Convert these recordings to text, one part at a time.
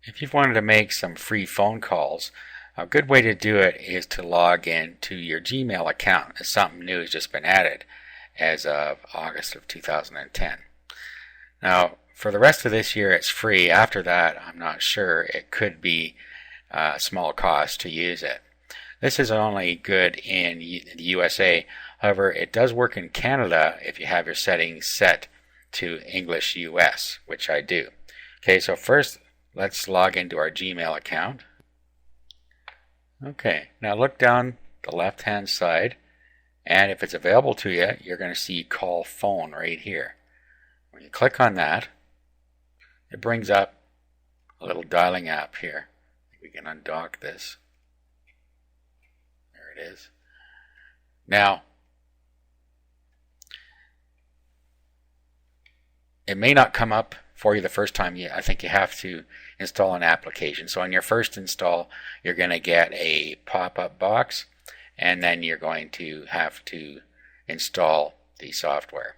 If you've wanted to make some free phone calls, a good way to do it is to log in to your Gmail account, as something new has just been added as of August of 2010. Now, for the rest of this year, it's free. After that, I'm not sure. It could be a small cost to use it. This is only good in the USA. However, it does work in Canada if you have your settings set to English US, which I do. Okay, so first, let's log into our Gmail account. Okay, now look down the left-hand side, and if it's available to you, you're going to see Call Phone right here. When you click on that, it brings up a little dialing app here. I think we can undock this. There it is. Now, it may not come up for you the first time. I think you have to install an application. So on your first install, you're going to get a pop-up box, and then you're going to have to install the software.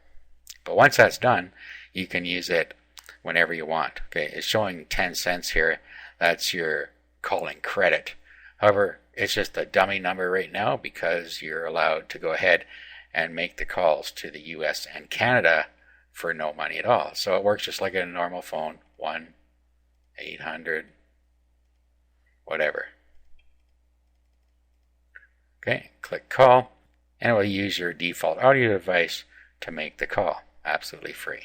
But once that's done, you can use it whenever you want. Okay, it's showing 10 cents here. That's your calling credit. However, it's just a dummy number right now because you're allowed to go ahead and make the calls to the US and Canada for no money at all. So it works just like a normal phone. 1-800 whatever. Okay, click call, and it will use your default audio device to make the call. Absolutely free.